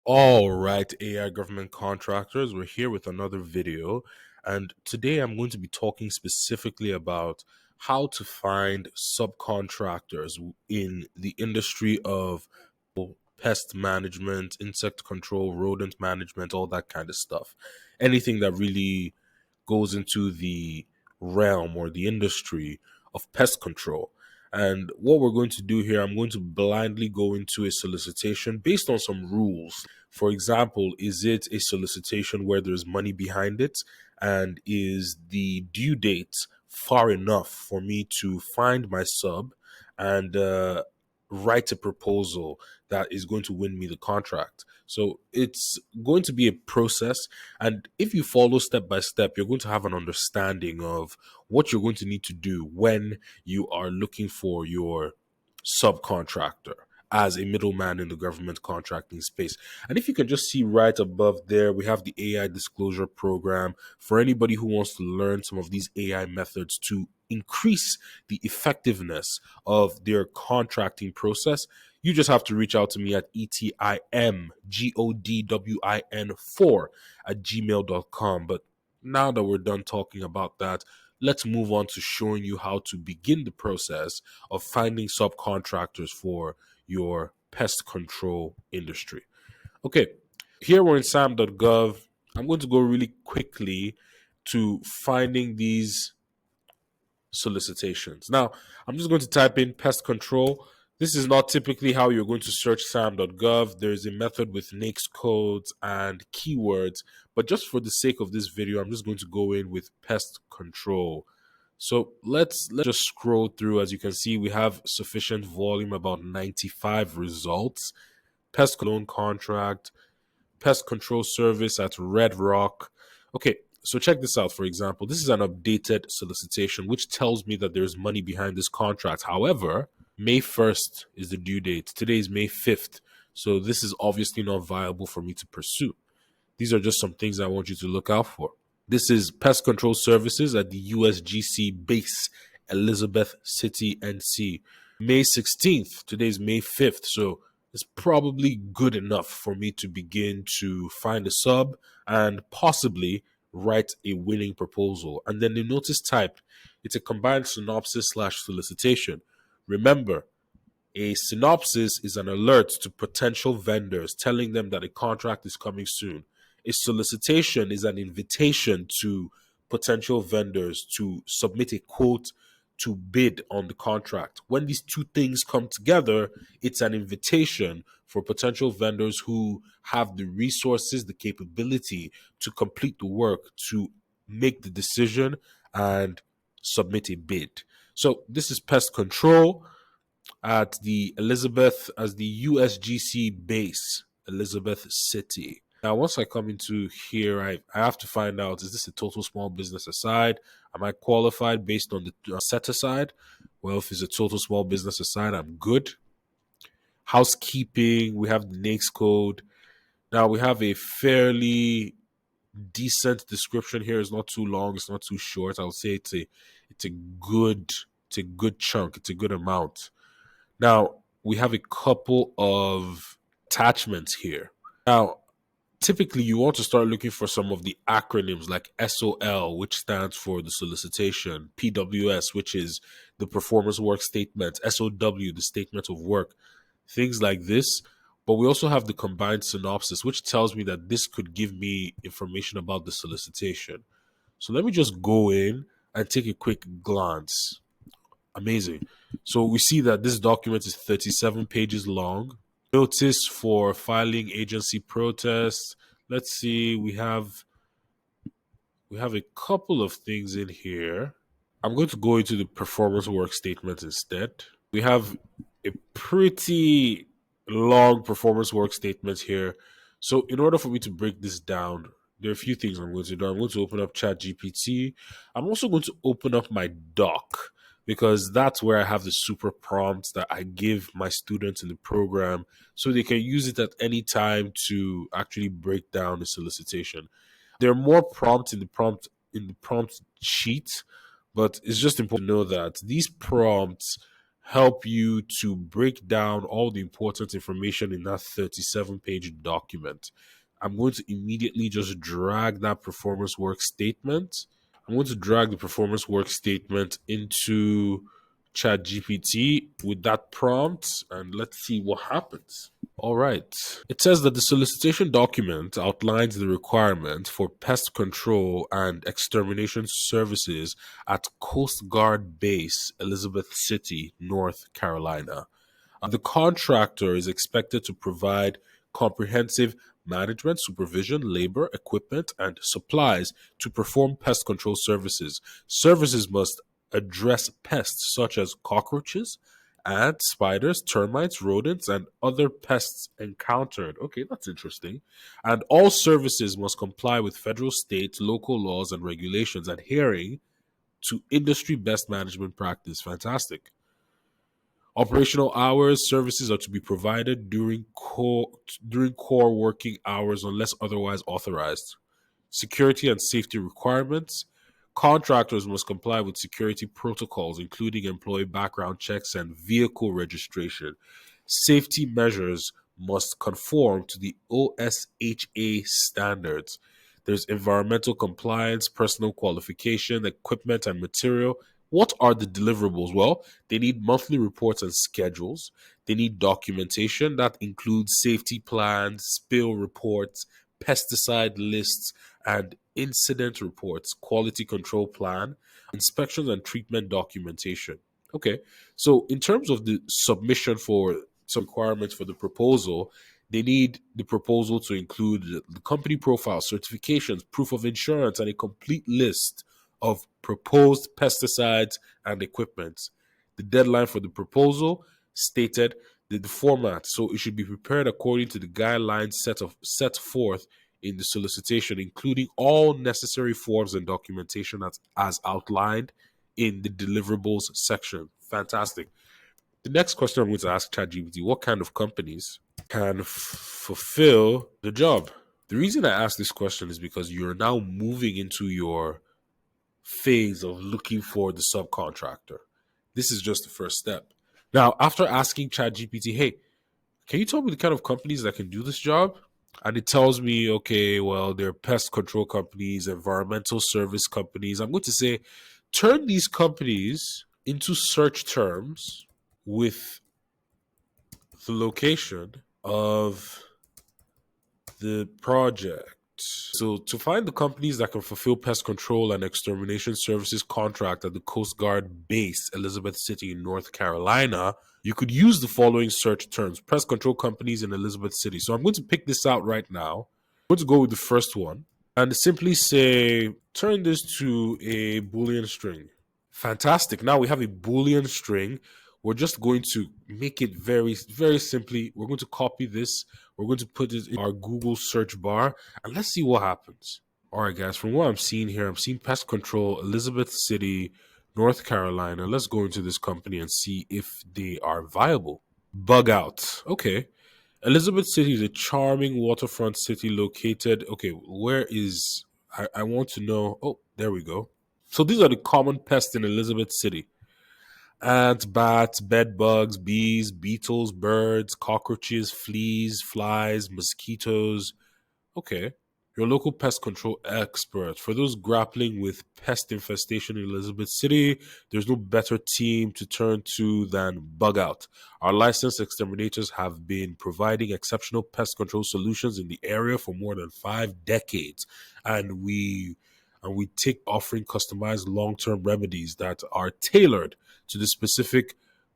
All right, AI government contractors, we're here with another video. And today I'm going to be talking specifically about how to find subcontractors in the industry of pest management, insect control, rodent management, all that kind of stuff. Anything that really goes into the realm or the industry of pest control. And what we're going to do here, I'm going to blindly go into a solicitation based on some rules. For example, is it a solicitation where there's money behind it? And is the due date far enough for me to find my sub and write a proposal that is going to win me the contract? So it's going to be a process. And if you follow step by step, you're going to have an understanding of what you're going to need to do when you are looking for your subcontractor as a middleman in the government contracting space. And if you can just see right above there, we have the AI disclosure program for anybody who wants to learn some of these AI methods to increase the effectiveness of their contracting process. You just have to reach out to me at etimgodwin4@gmail.com. But now that we're done talking about that, let's move on to showing you how to begin the process of finding subcontractors for your pest control industry. Okay, here we're in SAM.gov. I'm going to go really quickly to finding these solicitations. Now, I'm just going to type in pest control. This is not typically how you're going to search SAM.gov. There's a method with NAICS codes and keywords, but just for the sake of this video, I'm just going to go in with pest control. So let's just scroll through. As you can see, we have sufficient volume, about 95 results. Pest loan contract, pest control service at Red Rock. Okay, so check this out. For example, this is an updated solicitation which tells me that there's money behind this contract. However, May 1st is the due date. Today is May 5th. So this is obviously not viable for me to pursue. These are just some things I want you to look out for. This is pest control services at the USGC base, Elizabeth City, NC. May 16th. Today's May 5th. So it's probably good enough for me to begin to find a sub and possibly write a winning proposal. And then the notice type, it's a combined synopsis slash solicitation. Remember, a synopsis is an alert to potential vendors telling them that a contract is coming soon. A solicitation is an invitation to potential vendors to submit a quote to bid on the contract. When these two things come together, it's an invitation for potential vendors who have the resources, the capability to complete the work, to make the decision and submit a bid. So this is pest control at the Elizabeth as the USGC base, Elizabeth City. Now, once I come into here, I have to find out, is this a total small business aside? Am I qualified based on the set aside? Well, if it's a total small business aside, I'm good. Housekeeping, we have the NAICS code. Now, we have a fairly decent description here. It's not too long, it's not too short. I would say it's a good chunk, it's a good amount. Now, we have a couple of attachments here. Now, typically you want to start looking for some of the acronyms like SOL, which stands for the solicitation, PWS, which is the performance work statement, SOW, the statement of work, things like this. But we also have the combined synopsis, which tells me that this could give me information about the solicitation. So let me just go in and take a quick glance. Amazing. So we see that this document is 37 pages long. Notice for filing agency protest. Let's see, we have a couple of things in here. I'm going to go into the performance work statement instead. We have a pretty long performance work statement here. So in order for me to break this down, there are a few things I'm going to do. I'm going to open up ChatGPT. I'm also going to open up my doc because that's where I have the super prompts that I give my students in the program so they can use it at any time to actually break down the solicitation. There are more prompts in the prompt sheet, but it's just important to know that these prompts help you to break down all the important information in that 37-page document. I'm going to immediately just drag that performance work statement. I'm going to drag the performance work statement into ChatGPT with that prompt, and let's see what happens. All right. It says that the solicitation document outlines the requirement for pest control and extermination services at Coast Guard Base, Elizabeth City, North Carolina. The contractor is expected to provide comprehensive management, supervision, labor, equipment, and supplies to perform pest control services. Services must address pests such as cockroaches, ants, spiders, termites, rodents, and other pests encountered. Okay, that's interesting. And all services must comply with federal, state, local laws and regulations, adhering to industry best management practice. Fantastic. Operational hours services are to be provided during core working hours unless otherwise authorized. Security and safety requirements. Contractors must comply with security protocols, including employee background checks and vehicle registration. Safety measures must conform to the OSHA standards. There's environmental compliance, personal qualification, equipment, and material. What are the deliverables? Well, they need monthly reports and schedules. They need documentation that includes safety plans, spill reports, pesticide lists, and incident reports, quality control plan, inspections and treatment documentation. Okay, so in terms of the submission for some requirements for the proposal, they need the proposal to include the company profile, certifications, proof of insurance, and a complete list of proposed pesticides and equipment. The deadline for the proposal stated the format, so it should be prepared according to the guidelines set forth in the solicitation, including all necessary forms and documentation as outlined in the deliverables section. Fantastic. The next question I'm going to ask ChatGPT: what kind of companies can fulfill the job? The reason I ask this question is because you're now moving into your phase of looking for the subcontractor. This is just the first step. Now, after asking ChatGPT, hey, can you tell me the kind of companies that can do this job? And it tells me, okay, well, they're pest control companies, environmental service companies. I'm going to say, turn these companies into search terms with the location of the project. So to find the companies that can fulfill pest control and extermination services contract at the Coast Guard Base, Elizabeth City in North Carolina, you could use the following search terms: pest control companies in Elizabeth City. So I'm going to pick this out right now. I'm going to go with the first one and simply say, turn this to a Boolean string. Fantastic. Now we have a Boolean string. We're just going to make it very, very simply. We're going to copy this. We're going to put it in our Google search bar, and let's see what happens. All right, guys, from what I'm seeing here, I'm seeing pest control, Elizabeth City, North Carolina. Let's go into this company and see if they are viable. Bug out. Okay. Elizabeth City is a charming waterfront city located. Okay, where is. I want to know. Oh, there we go. So these are the common pests in Elizabeth City: ants, bats, bed bugs, bees, beetles, birds, cockroaches, fleas, flies, mosquitoes. Okay. Your local pest control expert. For those grappling with pest infestation in Elizabeth City, there's no better team to turn to than Bug Out. Our licensed exterminators have been providing exceptional pest control solutions in the area for more than 5 decades, and we take offering customized long-term remedies that are tailored to the specific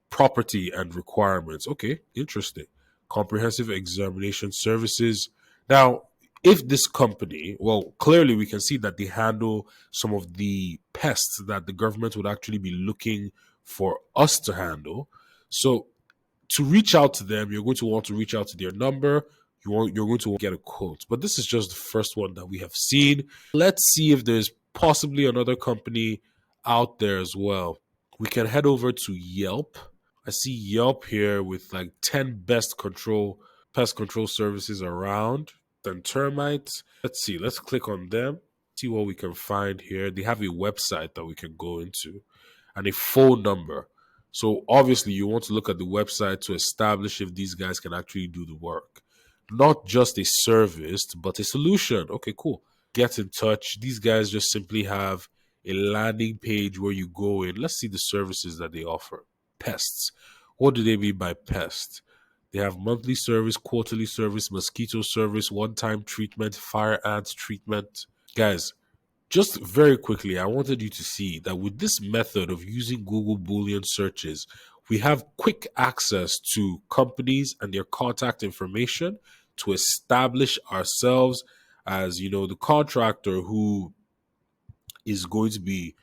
property and requirements. Okay, interesting. Comprehensive examination services. Now, if this company, well, clearly we can see that they handle some of the pests that the government would actually be looking for us to handle. So to reach out to them, you're going to want to reach out to their number. You're going to get a quote. But this is just the first one that we have seen. Let's see if there's possibly another company out there as well. We can head over to Yelp. I see Yelp here with like 10 pest control services around. And termites. Let's see. Let's click on them. See what we can find here. They have a website that we can go into and a phone number. So obviously you want to look at the website to establish if these guys can actually do the work. Not just a service, but a solution. Okay, cool. Get in touch. These guys just simply have a landing page where you go in. Let's see the services that they offer. Pests. What do they mean by pest? They have monthly service, quarterly service, mosquito service, one-time treatment, fire ant treatment. Guys, just very quickly, I wanted you to see that with this method of using Google Boolean searches, we have quick access to companies and their contact information to establish ourselves as, the contractor who is going to be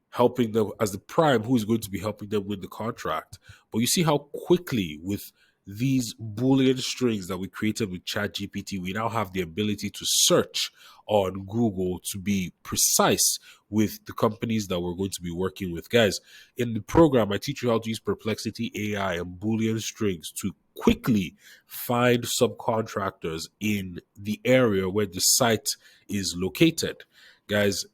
helping them, as the prime who is going to be helping them win the contract. But you see how quickly with these Boolean strings that we created with ChatGPT, we now have the ability to search on Google to be precise with the companies that we're going to be working with. Guys, in the program, I teach you how to use Perplexity AI and Boolean strings to quickly find subcontractors in the area where the site is located. Guys,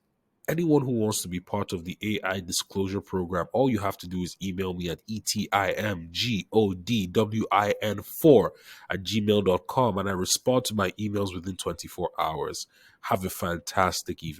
anyone who wants to be part of the AI disclosure program, all you have to do is email me at etimgodwin4@gmail.com, and I respond to my emails within 24 hours. Have a fantastic evening.